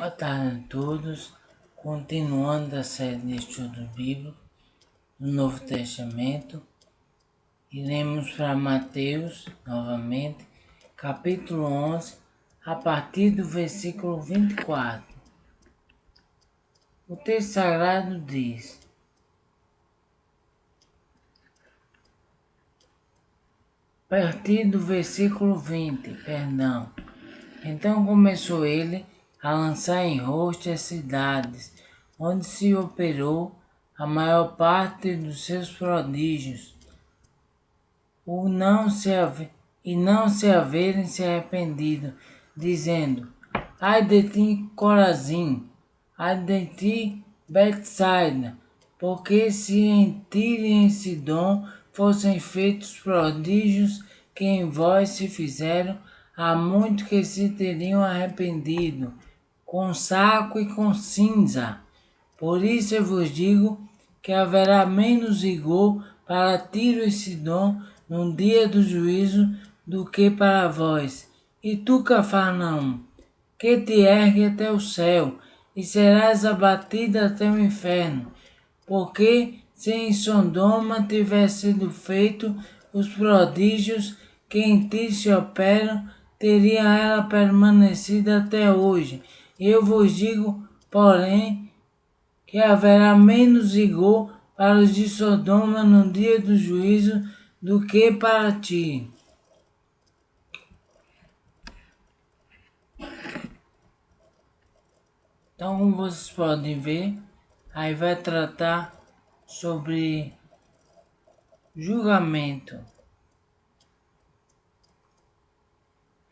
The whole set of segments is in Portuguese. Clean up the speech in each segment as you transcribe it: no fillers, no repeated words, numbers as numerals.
Boa tarde a todos. Continuando a série de estudo bíblico do Novo Testamento, iremos para Mateus, novamente, capítulo 11, a partir do versículo 24. O texto sagrado diz: a partir do versículo 20, perdão. Então começou ele a lançar em rosto as cidades, onde se operou a maior parte dos seus prodígios, e não se haverem se arrependido, dizendo: ai de ti, Corazim, ai de ti, Betsaida, porque se em Tiro e em Sidom fossem feitos prodígios que em vós se fizeram, há muito que se teriam arrependido, com saco e com cinza. Por isso eu vos digo que haverá menos rigor para Tiro e Sidom no dia do juízo do que para vós. E tu, Cafarnaum, que te ergue até o céu, e serás abatida até o inferno. Porque se em Sodoma tivesse sido feito os prodígios que em ti se operam, teria ela permanecido até hoje. Eu vos digo, porém, que haverá menos rigor para os de Sodoma no dia do juízo do que para ti. Então, como vocês podem ver, aí vai tratar sobre julgamento.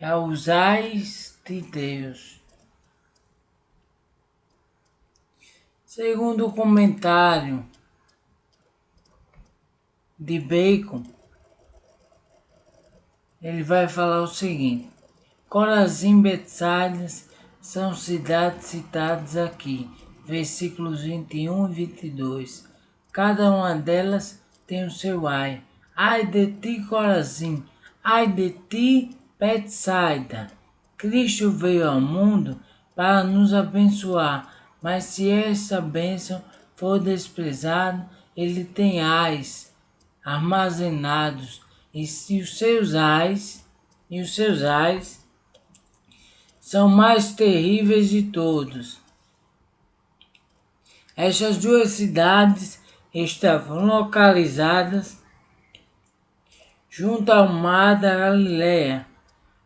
É os ais de Deus. Segundo o comentário de Bacon, ele vai falar o seguinte: Corazim e Betsaida são cidades citadas aqui, versículos 21 e 22. Cada uma delas tem o seu ai. Ai de ti, Corazim! Ai de ti, Betsaida! Cristo veio ao mundo para nos abençoar, mas se essa bênção for desprezada, ele tem ais armazenados, e se os seus ais são mais terríveis de todos. Estas duas cidades estavam localizadas junto ao mar da Galileia,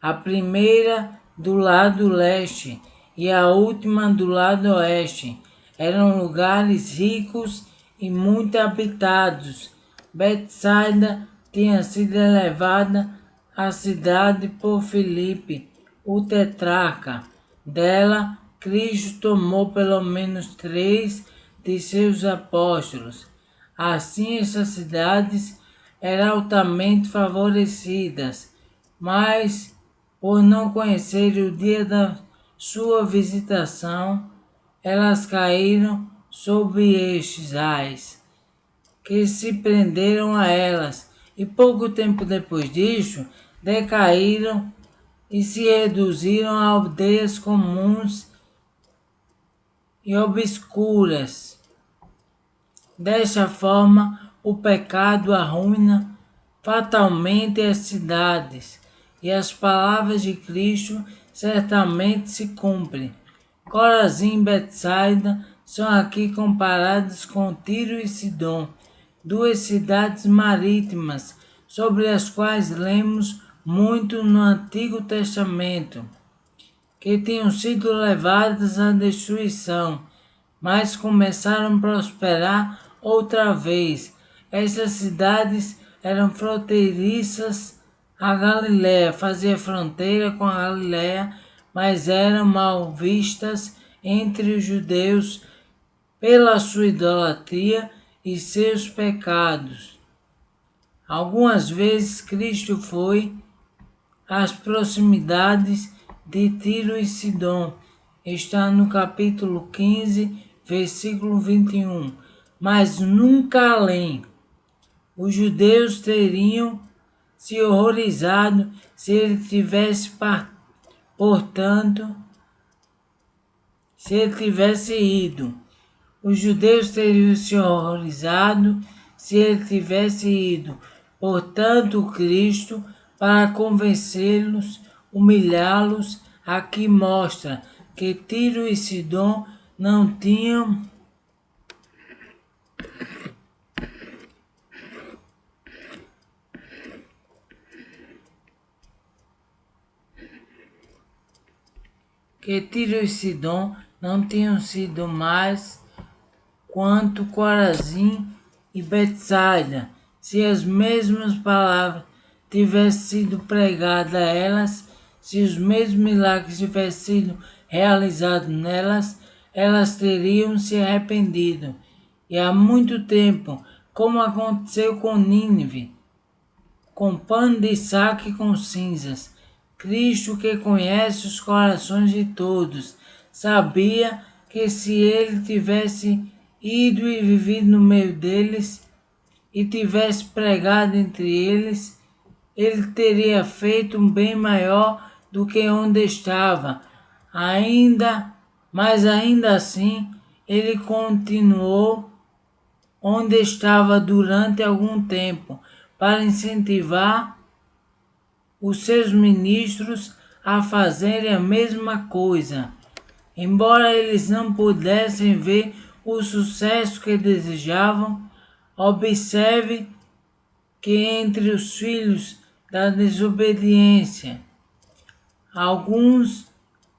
a primeira do lado leste e a última do lado oeste. Eram lugares ricos e muito habitados. Betsaida tinha sido elevada à cidade por Filipe, o tetrarca. Dela, Cristo tomou pelo menos 3 de seus apóstolos. Assim, essas cidades eram altamente favorecidas, mas, por não conhecerem o dia da sua visitação, elas caíram sob estes ais, que se prenderam a elas, e pouco tempo depois disso, decaíram e se reduziram a aldeias comuns e obscuras. Desta forma, o pecado arruína fatalmente as cidades, e as palavras de Cristo certamente se cumprem. Corazim e Betsaida são aqui comparadas com Tiro e Sidom, duas cidades marítimas sobre as quais lemos muito no Antigo Testamento, que tinham sido levadas à destruição, mas começaram a prosperar outra vez. Essas cidades eram fronteiriças à Galiléia, fazia fronteira com a Galiléia, mas eram mal vistas entre os judeus pela sua idolatria e seus pecados. Algumas vezes Cristo foi às proximidades de Tiro e Sidom. Está no capítulo 15, versículo 21. Mas nunca além. Os judeus teriam se horrorizado se ele tivesse, portanto, se ele tivesse ido. Os judeus teriam se horrorizado se ele tivesse ido. Portanto, Cristo, para convencê-los, humilhá-los, aqui mostra que Tiro e Sidom não tinham sido mais quanto Corazim e Betsaida, se as mesmas palavras tivessem sido pregadas a elas, se os mesmos milagres tivessem sido realizados nelas, elas teriam se arrependido. E há muito tempo, como aconteceu com Nínive, com pano de saco e com cinzas. Cristo, que conhece os corações de todos, sabia que se ele tivesse ido e vivido no meio deles e tivesse pregado entre eles, ele teria feito um bem maior do que onde estava. Mas ainda assim, ele continuou onde estava durante algum tempo, para incentivar os seus ministros a fazerem a mesma coisa. Embora eles não pudessem ver o sucesso que desejavam, observe que entre os filhos da desobediência, alguns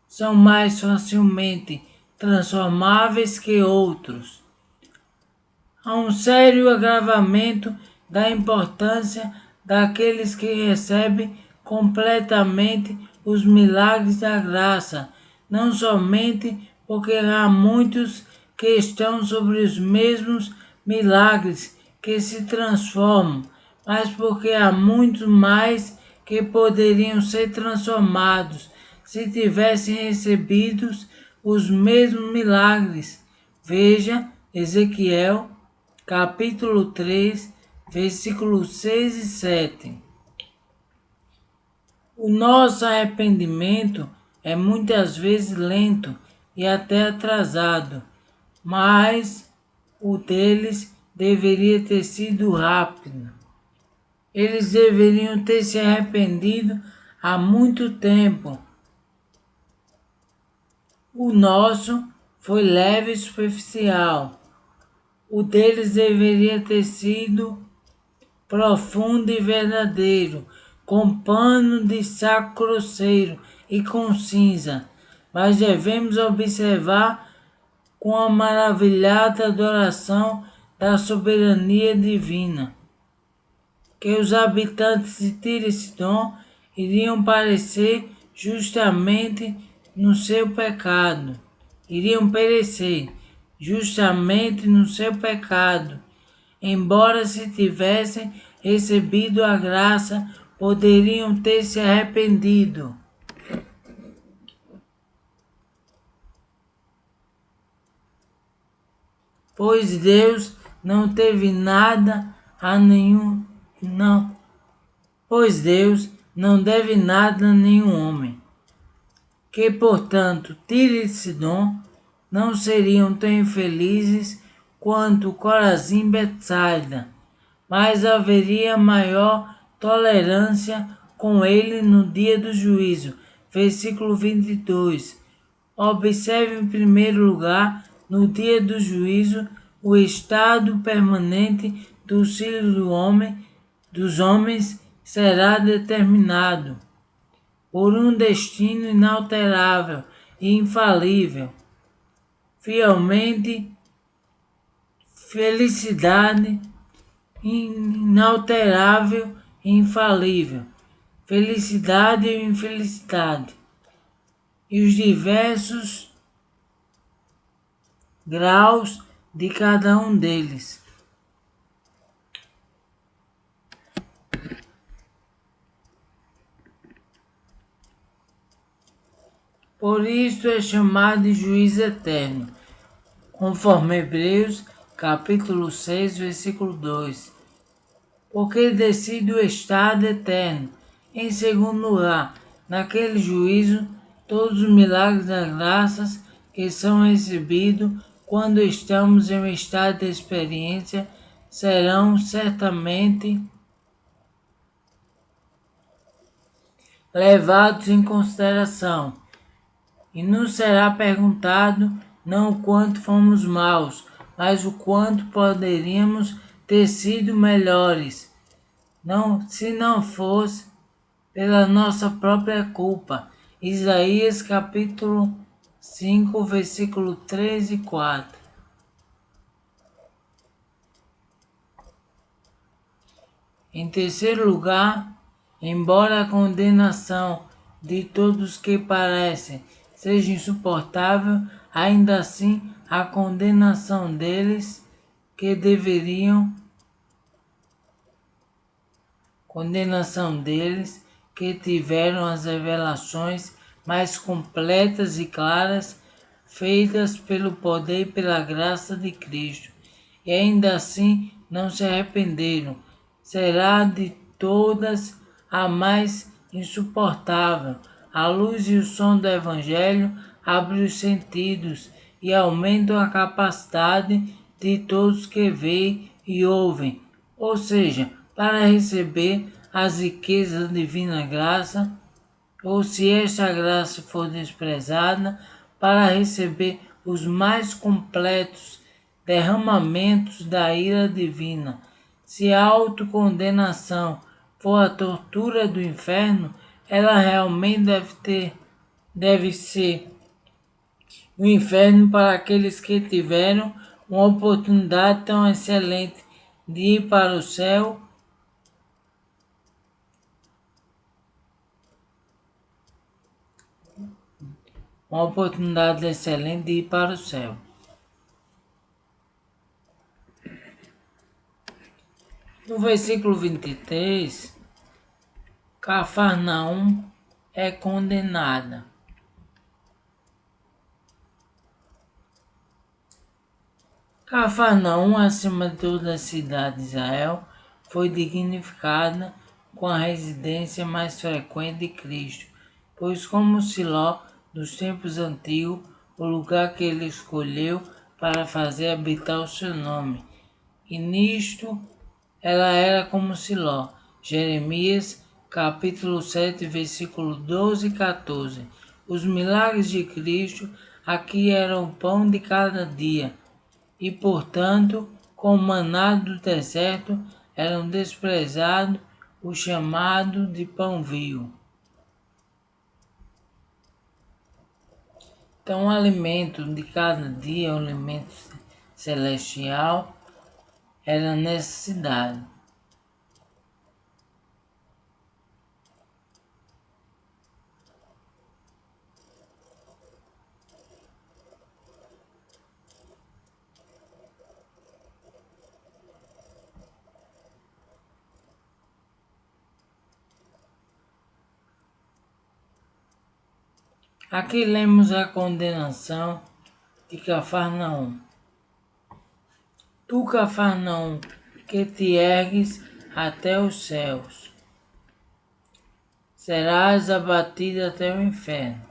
são mais facilmente transformáveis que outros. Há um sério agravamento da importância daqueles que recebem completamente os milagres da graça, não somente porque há muitos que estão sobre os mesmos milagres que se transformam, mas porque há muitos mais que poderiam ser transformados se tivessem recebido os mesmos milagres. Veja Ezequiel capítulo 3, versículos 6 e 7. O nosso arrependimento é muitas vezes lento e até atrasado, mas o deles deveria ter sido rápido. Eles deveriam ter se arrependido há muito tempo. O nosso foi leve e superficial. O deles deveria ter sido profundo e verdadeiro, com pano de saco grosseiro e com cinza. Mas devemos observar com a maravilhada adoração da soberania divina, que os habitantes de Tiro e Sidom iriam parecer justamente no seu pecado, iriam perecer justamente no seu pecado, embora se tivessem recebido a graça, poderiam ter se arrependido. Pois Deus não teve nada a nenhum, não. Pois Deus não deve nada a nenhum homem. Que, portanto, Tiro e Sidom não seriam tão infelizes quanto Corazim e Betsaida, mas haveria maior tolerância com ele no dia do juízo. Versículo 22. Observe em primeiro lugar, no dia do juízo, o estado permanente dos filhos dos homens será determinado por um destino inalterável e infalível. Fielmente, felicidade inalterável e infalível. Felicidade e infelicidade. E os diversos graus de cada um deles. Por isso é chamado de juiz eterno, conforme Hebreus capítulo 6, versículo 2. Porque decide o estado eterno. Em segundo lugar, naquele juízo, todos os milagres das graças que são recebidos quando estamos em um estado de experiência serão certamente levados em consideração, e nos será perguntado não o quanto fomos maus, mas o quanto poderíamos ter sido melhores, se não fosse pela nossa própria culpa. Isaías capítulo 5, versículo 3 e 4. Em terceiro lugar, embora a condenação de todos que parecem seja insuportável, ainda assim a condenação deles que tiveram as revelações mais completas e claras feitas pelo poder e pela graça de Cristo, e ainda assim não se arrependeram, será de todas a mais insuportável. A luz e o som do Evangelho abrem os sentidos e aumentam a capacidade de todos que veem e ouvem, ou seja, para receber as riquezas da divina graça, ou se esta graça for desprezada, para receber os mais completos derramamentos da ira divina. Se a autocondenação for a tortura do inferno, ela realmente deve ser o inferno para aqueles que tiveram uma oportunidade tão excelente de ir para o céu, uma oportunidade excelente de ir para o céu. No versículo 23, Cafarnaum é condenada. Cafarnaum, acima de toda a cidade de Israel, foi dignificada com a residência mais frequente de Cristo, pois como Siló dos tempos antigos, o lugar que ele escolheu para fazer habitar o seu nome. E nisto ela era como Siló. Jeremias capítulo 7, versículo 12 e 14. Os milagres de Cristo aqui eram o pão de cada dia, e portanto, com o maná do deserto, eram desprezados o chamado de pão vivo. Então, o alimento de cada dia, o alimento celestial, era necessidade. Aqui lemos a condenação de Cafarnaum. Tu, Cafarnaum, que te ergues até os céus, serás abatido até o inferno.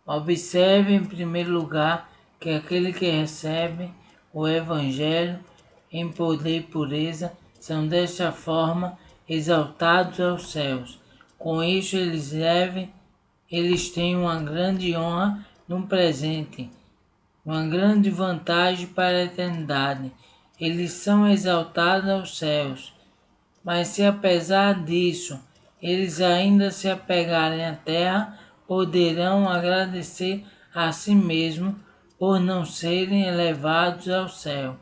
Observe, em primeiro lugar, que aquele que recebe o Evangelho em poder e pureza são desta forma exaltados aos céus. Com isso eles têm uma grande honra no presente, uma grande vantagem para a eternidade. Eles são exaltados aos céus. Mas se apesar disso eles ainda se apegarem à terra, poderão agradecer a si mesmo por não serem elevados ao céu.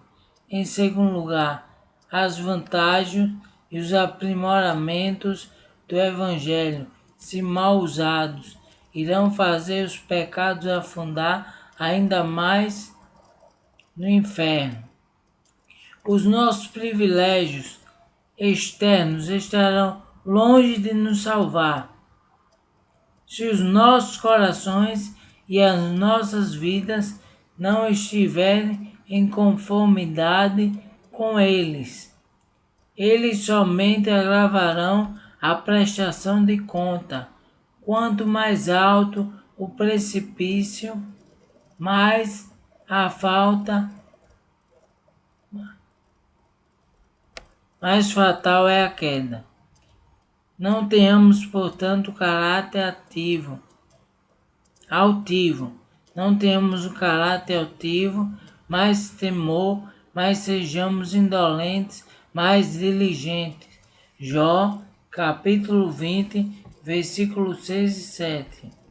Em segundo lugar, as vantagens e os aprimoramentos do Evangelho, se mal usados, irão fazer os pecados afundar ainda mais no inferno. Os nossos privilégios externos estarão longe de nos salvar se os nossos corações e as nossas vidas não estiverem em conformidade com eles. Eles somente agravarão a prestação de conta. Quanto mais alto o precipício, mas a falta mais fatal é a queda. Não tenhamos, portanto, caráter altivo. Não tenhamos o caráter altivo, mais temor, mas sejamos indolentes, mais diligentes. Jó, capítulo 20, versículos 6 e 7.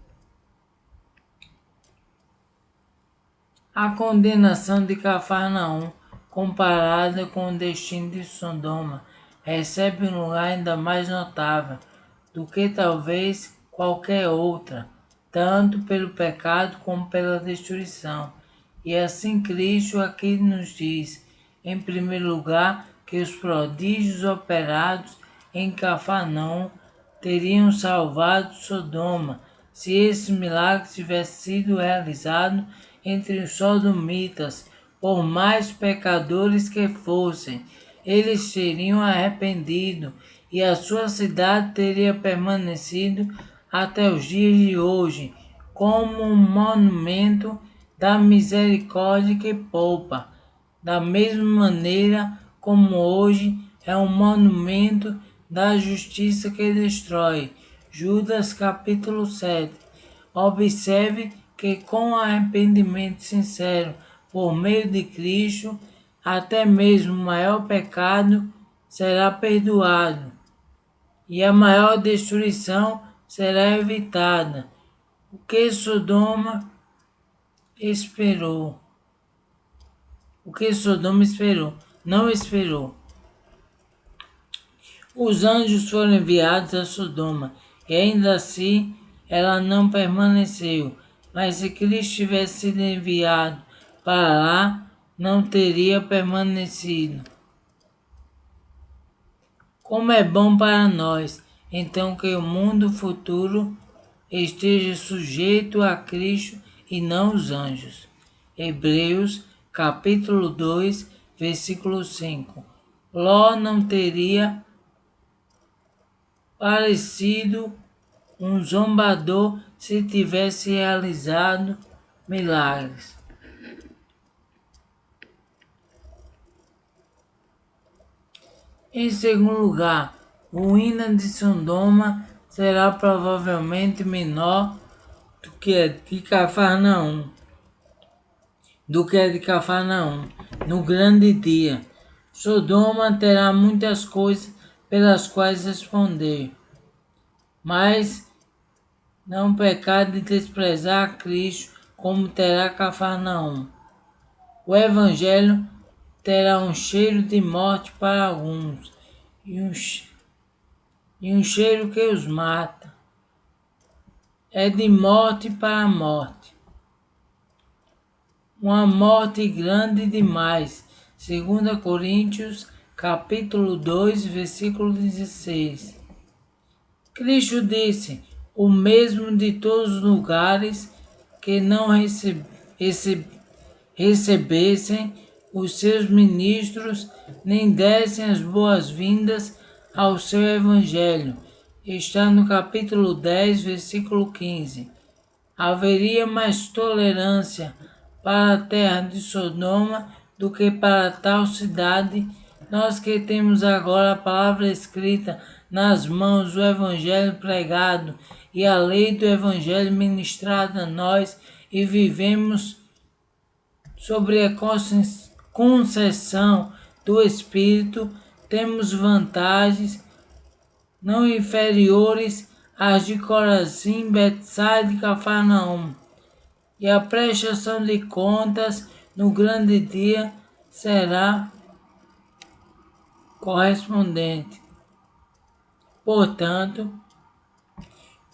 A condenação de Cafarnaum, comparada com o destino de Sodoma, recebe um lugar ainda mais notável do que talvez qualquer outra, tanto pelo pecado como pela destruição. E assim Cristo aqui nos diz, em primeiro lugar, que os prodígios operados em Cafarnaum teriam salvado Sodoma, se esse milagre tivesse sido realizado entre os sodomitas, por mais pecadores que fossem, eles teriam arrependido e a sua cidade teria permanecido até os dias de hoje como um monumento da misericórdia que poupa, da mesma maneira como hoje é um monumento da justiça que destrói. Judas capítulo 7. Observe que com arrependimento sincero por meio de Cristo, até mesmo o maior pecado será perdoado e a maior destruição será evitada. O que Sodoma esperou? O que Sodoma esperou? Não esperou. Os anjos foram enviados a Sodoma e ainda assim ela não permaneceu. Mas se Cristo tivesse sido enviado para lá, não teria permanecido. Como é bom para nós, então, que o mundo futuro esteja sujeito a Cristo e não os anjos. Hebreus, capítulo 2, versículo 5. Ló não teria parecido um zombador se tivesse realizado milagres. Em segundo lugar, o ruína de Sodoma será provavelmente menor do que a de Cafarnaum, no grande dia. Sodoma terá muitas coisas pelas quais responder, mas não pecar de desprezar Cristo como terá Cafarnaum. O Evangelho terá um cheiro de morte para alguns e um cheiro que os mata. É de morte para morte. Uma morte grande demais. 2 Coríntios, capítulo 2, versículo 16. Cristo disse, o mesmo de todos os lugares que não recebessem os seus ministros, nem dessem as boas-vindas ao seu evangelho. Está no capítulo 10, versículo 15. Haveria mais tolerância para a terra de Sodoma do que para tal cidade. Nós que temos agora a palavra escrita nas mãos, o evangelho pregado e a lei do evangelho ministrada a nós e vivemos sobre a concessão do Espírito, temos vantagens não inferiores às de Corazim, Betsaida e Cafarnaum. E a prestação de contas no grande dia será correspondente. Portanto,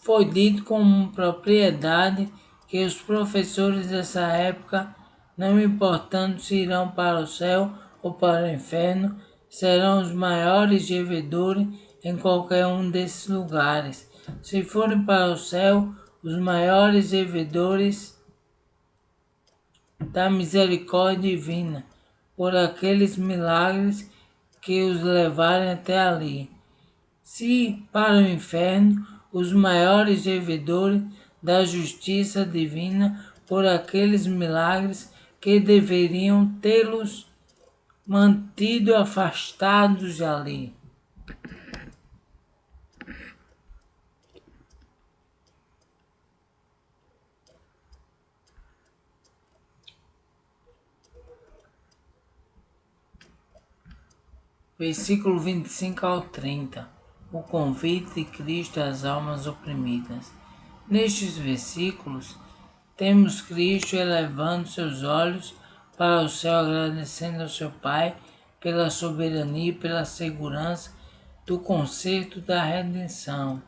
foi dito com propriedade que os professores dessa época, não importando se irão para o céu ou para o inferno, serão os maiores devedores em qualquer um desses lugares. Se forem para o céu, os maiores devedores da misericórdia divina, por aqueles milagres que os levarem até ali. Se para o inferno, os maiores devedores da justiça divina por aqueles milagres que deveriam tê-los mantido afastados dali. Versículo 25 ao 30. O convite de Cristo às almas oprimidas. Nestes versículos, temos Cristo elevando seus olhos para o céu, agradecendo ao seu Pai pela soberania e pela segurança do concerto da redenção.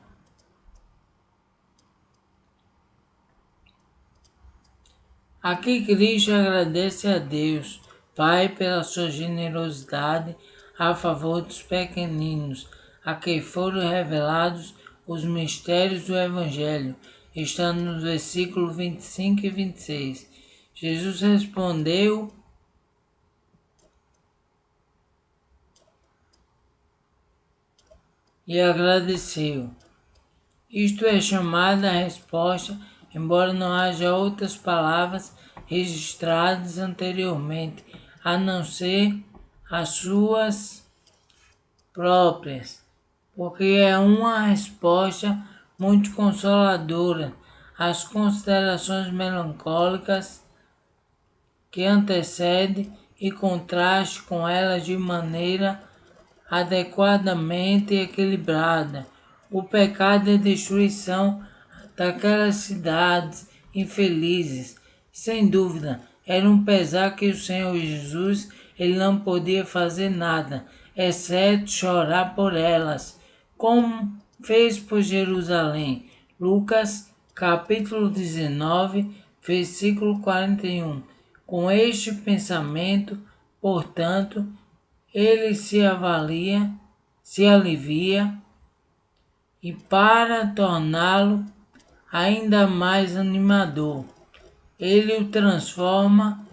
Aqui Cristo agradece a Deus, Pai, pela sua generosidade a favor dos pequeninos, a quem foram revelados os mistérios do Evangelho. Está nos versículos 25 e 26. Jesus respondeu e agradeceu. Isto é chamada a resposta, embora não haja outras palavras registradas anteriormente, a não ser as suas próprias, porque é uma resposta muito consoladora às considerações melancólicas que antecede e contraste com elas de maneira adequadamente equilibrada. O pecado e a destruição daquelas cidades infelizes, sem dúvida, era um pesar que o Senhor Jesus ele não podia fazer nada, exceto chorar por elas, como fez por Jerusalém. Lucas capítulo 19, versículo 41. Com este pensamento, portanto, ele se alivia e para torná-lo ainda mais animador, ele o transforma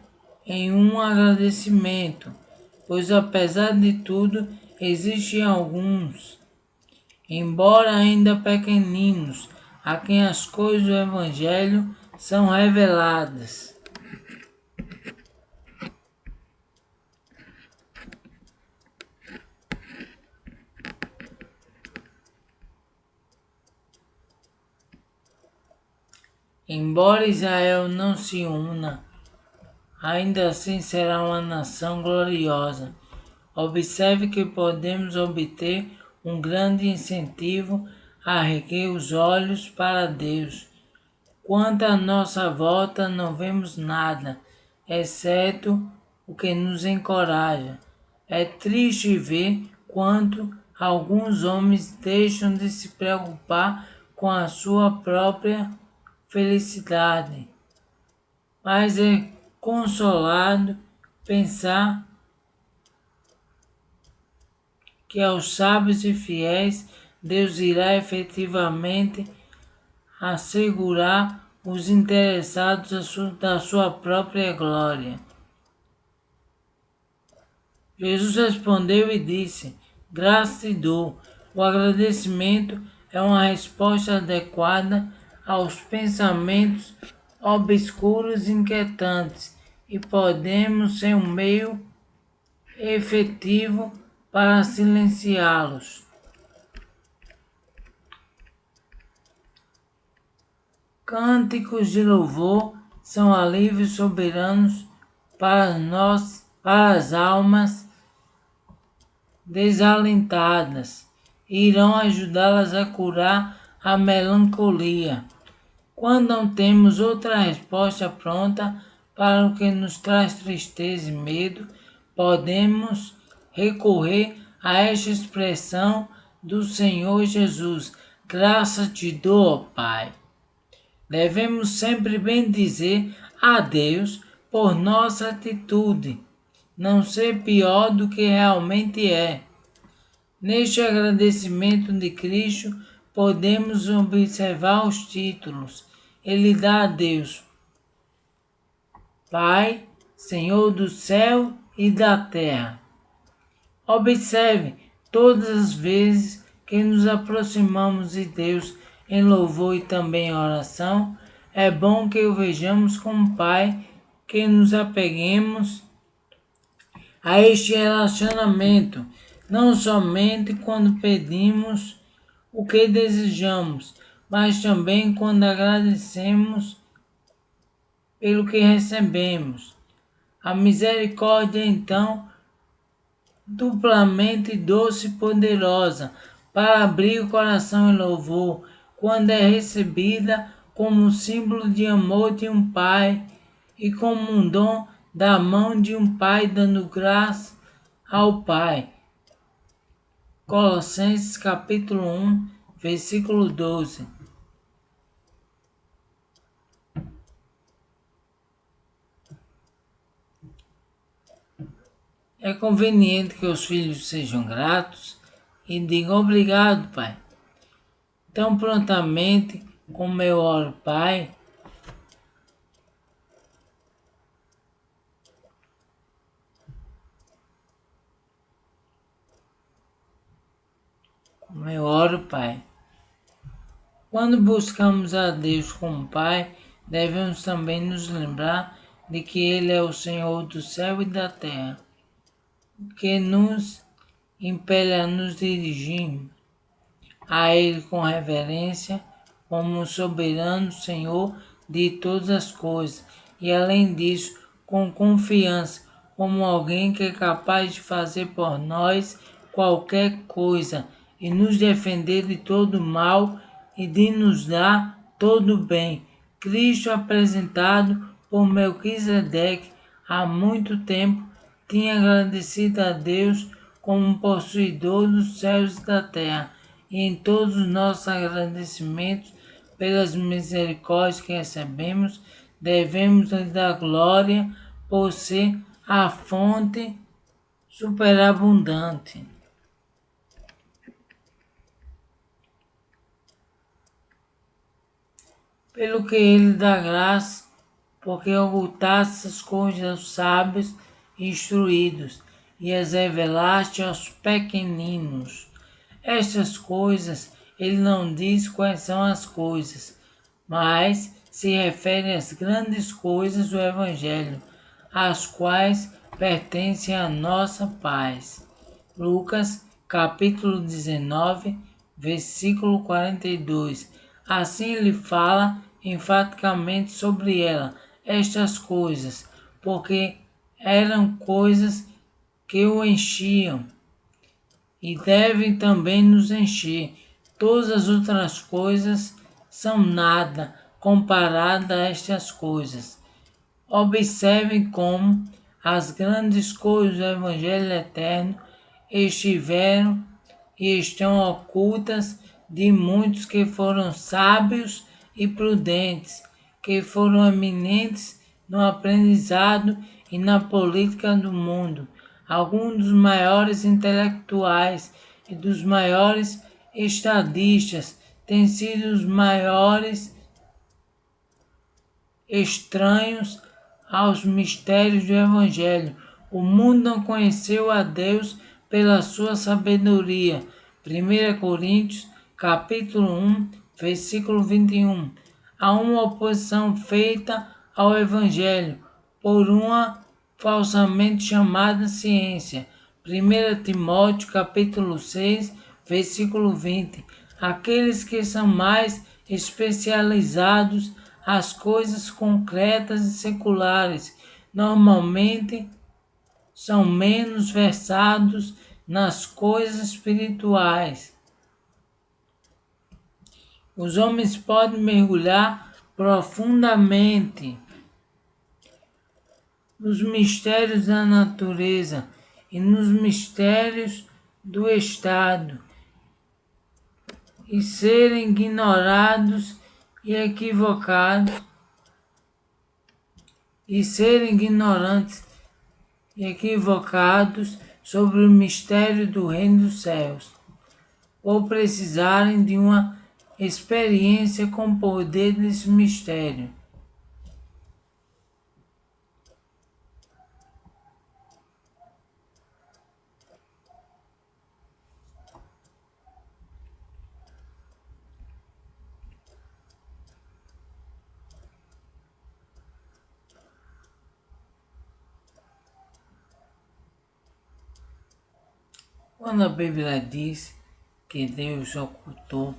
em um agradecimento, pois apesar de tudo, existem alguns, embora ainda pequeninos, a quem as coisas do Evangelho são reveladas. Embora Israel não se una, ainda assim será uma nação gloriosa. Observe que podemos obter um grande incentivo a erguer os olhos para Deus. Quanto à nossa volta, não vemos nada, exceto o que nos encoraja. É triste ver quanto alguns homens deixam de se preocupar com a sua própria felicidade, mas é consolado pensar que aos sábios e fiéis Deus irá efetivamente assegurar os interessados da sua própria glória. Jesus respondeu e disse: graça te dou. O agradecimento é uma resposta adequada aos pensamentos obscuros e inquietantes e podemos ser um meio efetivo para silenciá-los. Cânticos de louvor são alívios soberanos para nós, para as almas desalentadas, e irão ajudá-las a curar a melancolia. Quando não temos outra resposta pronta para o que nos traz tristeza e medo, podemos recorrer a esta expressão do Senhor Jesus: graça te dou, ó Pai. Devemos sempre bendizer a Deus por nossa atitude, não ser pior do que realmente é. Neste agradecimento de Cristo, podemos observar os títulos. Ele dá a Deus: Pai, Senhor do céu e da terra. Observe, todas as vezes que nos aproximamos de Deus, em louvor e também em oração, é bom que o vejamos como Pai, que nos apeguemos a este relacionamento, não somente quando pedimos o que desejamos, mas também quando agradecemos pelo que recebemos. A misericórdia, então, duplamente doce e poderosa, para abrir o coração em louvor, quando é recebida como símbolo de amor de um pai e como um dom da mão de um pai dando graça ao pai. Colossenses capítulo 1, versículo 12. É conveniente que os filhos sejam gratos e digam obrigado, Pai. Tão prontamente como eu oro, Pai, como eu oro, Pai. Quando buscamos a Deus como Pai, devemos também nos lembrar de que Ele é o Senhor do céu e da terra, que nos impele a nos dirigir a Ele com reverência, como o soberano Senhor de todas as coisas, e além disso, com confiança, como alguém que é capaz de fazer por nós qualquer coisa e nos defender de todo mal e de nos dar todo bem. Cristo, apresentado por Melquisedeque há muito tempo, tinha agradecido a Deus como possuidor dos céus e da terra, e em todos os nossos agradecimentos pelas misericórdias que recebemos, devemos lhe dar glória por ser a fonte superabundante. Pelo que ele dá graça, porque ocultaste as coisas aos sábios e instruídos, e as revelaste aos pequeninos. Estas coisas, ele não diz quais são as coisas, mas se refere às grandes coisas do Evangelho, às quais pertence a nossa paz. Lucas, capítulo 19, versículo 42. Assim ele fala enfaticamente sobre ela, estas coisas, porque eram coisas que o enchiam e devem também nos encher. Todas as outras coisas são nada comparada a estas coisas. Observem como as grandes coisas do Evangelho Eterno estiveram e estão ocultas de muitos que foram sábios e prudentes, que foram eminentes no aprendizado e na política do mundo. Alguns dos maiores intelectuais e dos maiores estadistas têm sido os maiores estranhos aos mistérios do Evangelho. O mundo não conheceu a Deus pela sua sabedoria. 1 Coríntios, capítulo 1, versículo 21. Há uma oposição feita ao Evangelho por uma falsamente chamada ciência. 1 Timóteo, capítulo 6, versículo 20. Aqueles que são mais especializados as coisas concretas e seculares normalmente são menos versados nas coisas espirituais. Os homens podem mergulhar profundamente nos mistérios da natureza e nos mistérios do Estado e serem ignorados e equivocados e serem ignorantes e equivocados sobre o mistério do reino dos céus, ou precisarem de uma experiência com o poder desse mistério. Quando a Bíblia diz que Deus ocultou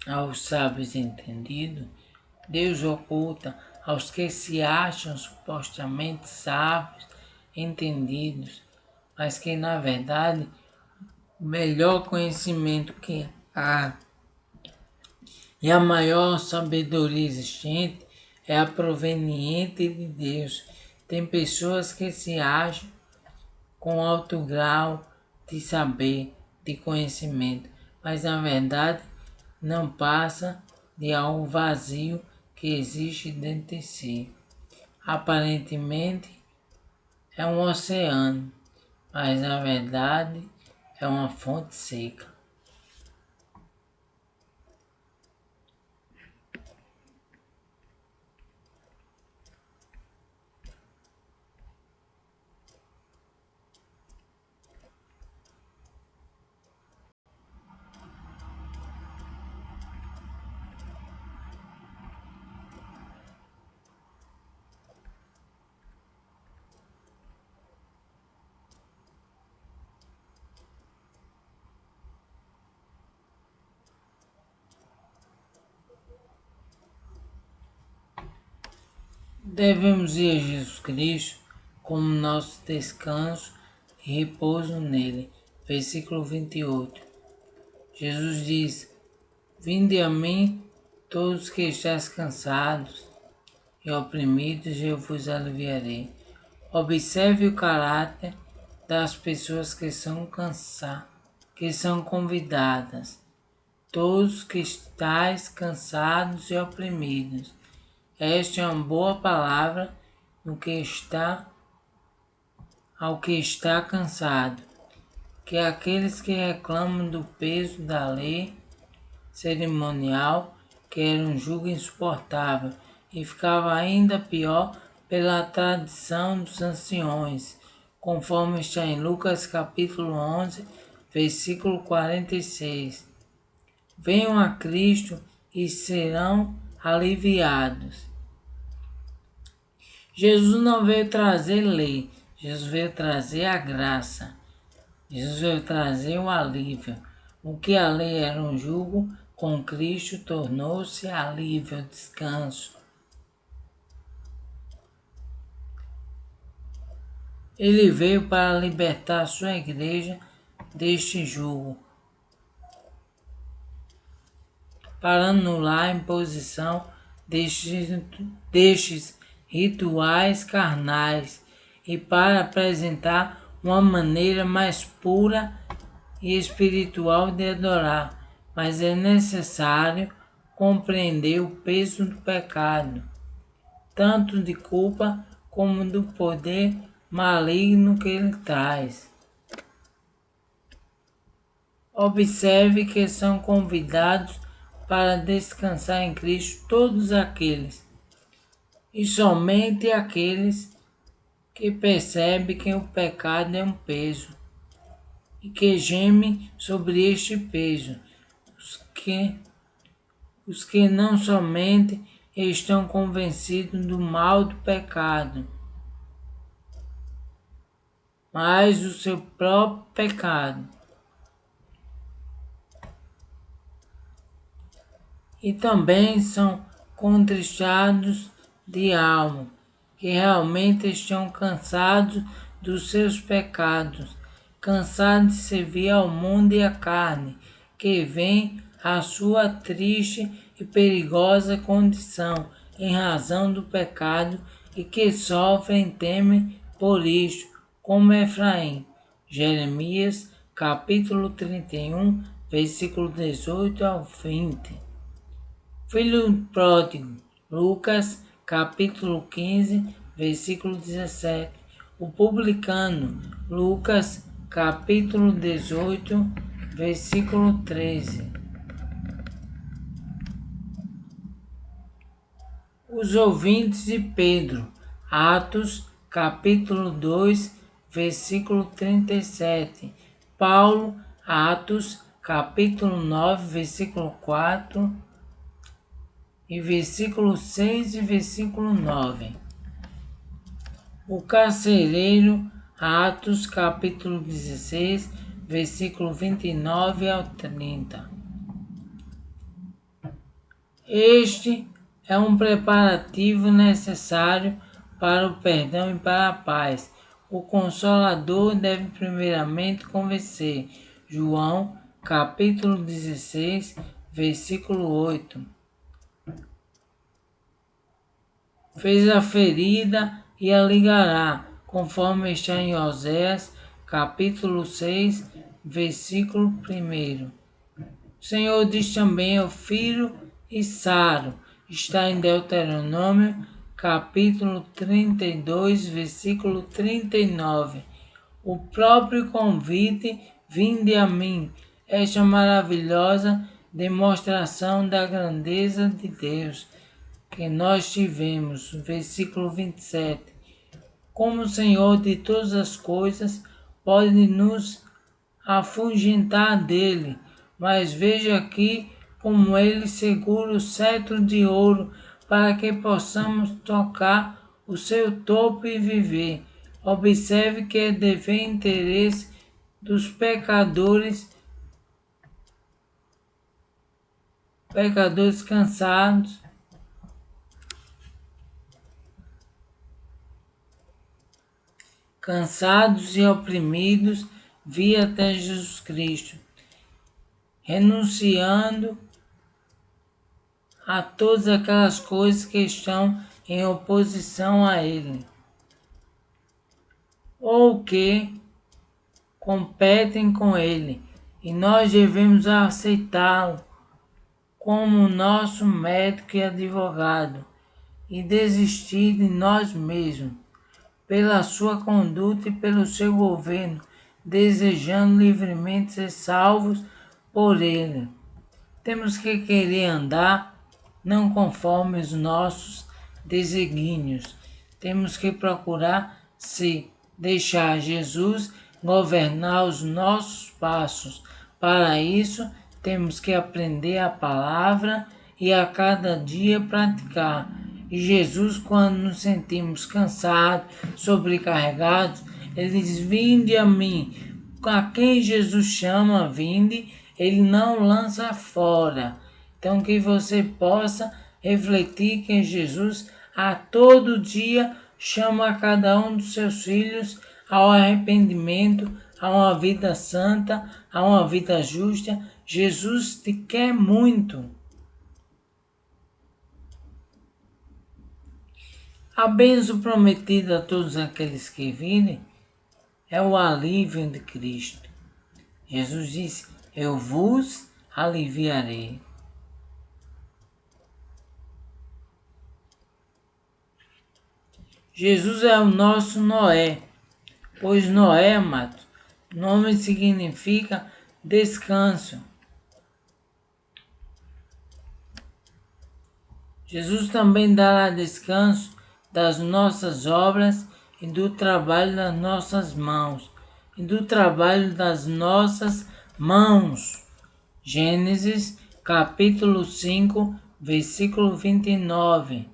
aos sábios entendidos, Deus oculta aos que se acham supostamente sábios, entendidos, mas que na verdade o melhor conhecimento que há e a maior sabedoria existente é a proveniente de Deus. Tem pessoas que se acham com alto grau de saber, de conhecimento, mas na verdade não passa de algo vazio que existe dentro de si. Aparentemente é um oceano, mas na verdade é uma fonte seca. Devemos ir a Jesus Cristo como nosso descanso e repouso nele. Versículo 28. Jesus diz: Vinde a mim, todos que estáis cansados e oprimidos, e eu vos aliviarei. Observe o caráter das pessoas que são convidadas. Todos que estáis cansados e oprimidos. Esta é uma boa palavra ao que está cansado, que aqueles que reclamam do peso da lei cerimonial, que era um jugo insuportável, e ficava ainda pior pela tradição dos anciões, conforme está em Lucas capítulo 11, versículo 46. Venham a Cristo e serão aliviados. Jesus não veio trazer lei, Jesus veio trazer a graça. Jesus veio trazer o alívio. O que a lei era um jugo, com Cristo tornou-se alívio, descanso. Ele veio para libertar a sua igreja deste jugo, para anular a imposição destes rituais carnais e para apresentar uma maneira mais pura e espiritual de adorar, mas é necessário compreender o peso do pecado, tanto de culpa como do poder maligno que ele traz. Observe que são convidados para descansar em Cristo todos aqueles, e somente aqueles que percebem que o pecado é um peso e que gemem sobre este peso, os que não somente estão convencidos do mal do pecado, mas do seu próprio pecado. E também são contristados de alma, que realmente estão cansados dos seus pecados, cansados de servir ao mundo e à carne, que vem à sua triste e perigosa condição em razão do pecado e que sofrem e temem por isto, como Efraim. Jeremias, capítulo 31, versículo 18 ao 20. Filho pródigo, Lucas, capítulo 15, versículo 17. O publicano, Lucas, capítulo 18, versículo 13. Os ouvintes de Pedro, Atos, capítulo 2, versículo 37. Paulo, Atos, capítulo 9, versículo 4. E versículo 6 e versículo 9. O carcereiro, Atos capítulo 16, versículo 29 ao 30. Este é um preparativo necessário para o perdão e para a paz. O Consolador deve primeiramente convencer. João, capítulo 16, versículo 8. Fez a ferida e a ligará, conforme está em Oséias, capítulo 6, versículo 1. O Senhor diz também ao filho e Saro, está em Deuteronômio, capítulo 32, versículo 39. O próprio convite, vinde a mim, esta maravilhosa demonstração da grandeza de Deus que nós tivemos, versículo 27. Como o Senhor de todas as coisas pode nos afugentar dele, mas veja aqui como ele segura o cetro de ouro para que possamos tocar o seu topo e viver. Observe que é dever e interesse dos pecadores cansados e oprimidos, vir até Jesus Cristo, renunciando a todas aquelas coisas que estão em oposição a Ele, ou que competem com Ele, e nós devemos aceitá-lo como nosso médico e advogado, e desistir de nós mesmos, pela sua conduta e pelo seu governo, desejando livremente ser salvos por Ele. Temos que querer andar não conforme os nossos desígnios. Temos que procurar se deixar Jesus governar os nossos passos. Para isso, temos que aprender a palavra e a cada dia praticar. E Jesus, quando nos sentimos cansados, sobrecarregados, ele diz: vinde a mim. A quem Jesus chama, vinde, ele não lança fora. Então que você possa refletir que Jesus a todo dia chama cada um dos seus filhos ao arrependimento, a uma vida santa, a uma vida justa. Jesus te quer muito. A bênção prometida a todos aqueles que virem é o alívio de Cristo. Jesus disse: eu vos aliviarei. Jesus é o nosso Noé, pois Noé, amado, nome significa descanso. Jesus também dará descanso das nossas obras e do trabalho das nossas mãos. Gênesis capítulo 5, versículo 29.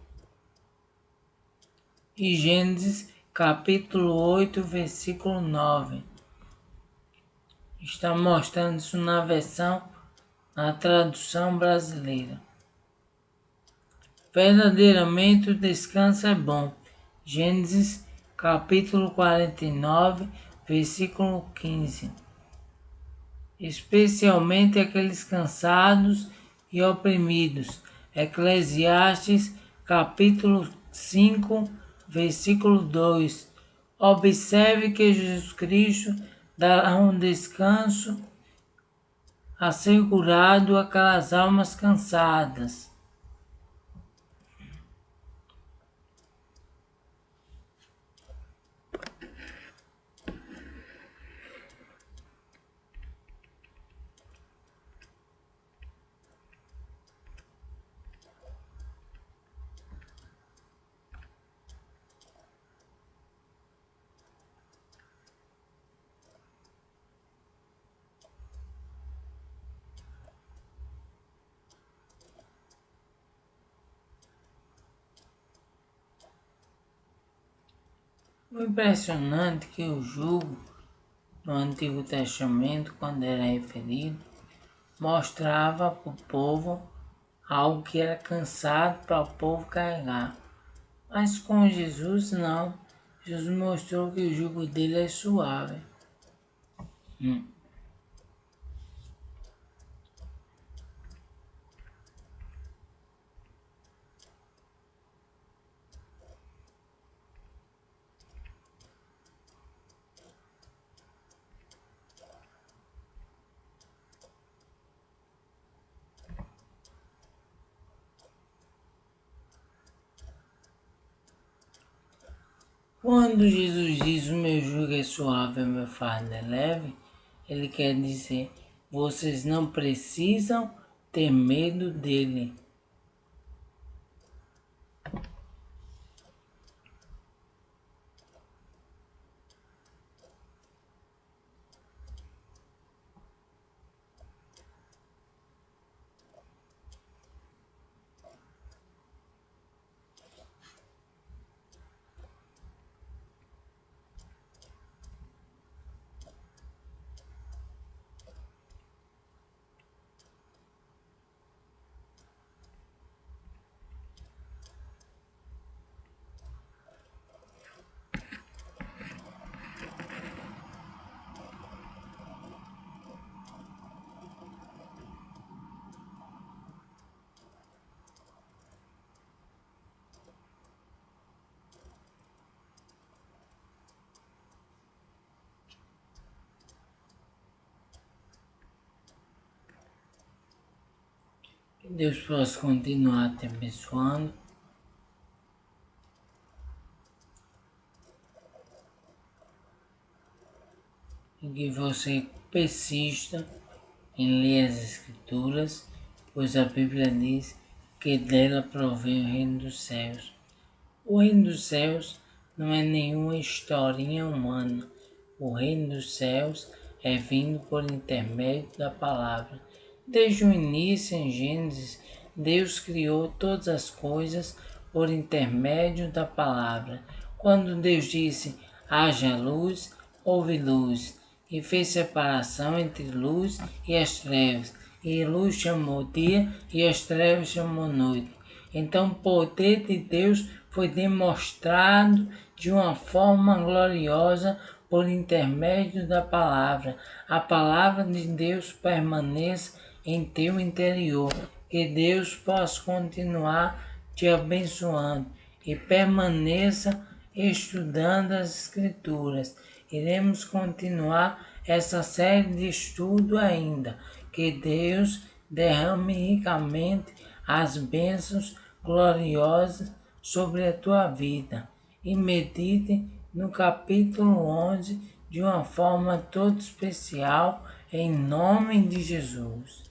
E Gênesis capítulo 8, versículo 9. Está mostrando isso na tradução brasileira. Verdadeiramente o descanso é bom. Gênesis capítulo 49, versículo 15. Especialmente aqueles cansados e oprimidos. Eclesiastes capítulo 5, versículo 2. Observe que Jesus Cristo dará um descanso assegurado àquelas almas cansadas. O impressionante é que o jugo no Antigo Testamento, quando era referido, mostrava para o povo algo que era cansado para o povo carregar. Mas com Jesus não. Jesus mostrou que o jugo dele é suave. Quando Jesus diz o meu jugo é suave, o meu fardo é leve, ele quer dizer, vocês não precisam ter medo dele. Que Deus possa continuar te abençoando e que você persista em ler as Escrituras, pois a Bíblia diz que dela provém o reino dos céus. O reino dos céus não é nenhuma historinha humana. O reino dos céus é vindo por intermédio da palavra. Desde o início, em Gênesis, Deus criou todas as coisas por intermédio da palavra. Quando Deus disse, haja luz, houve luz, e fez separação entre luz e as trevas. E luz chamou dia e as trevas chamou noite. Então o poder de Deus foi demonstrado de uma forma gloriosa por intermédio da palavra. A palavra de Deus permaneça em teu interior. Que Deus possa continuar te abençoando e permaneça estudando as Escrituras. Iremos continuar essa série de estudo ainda. Que Deus derrame ricamente as bênçãos gloriosas sobre a tua vida e medite no capítulo 11 de uma forma toda especial, em nome de Jesus.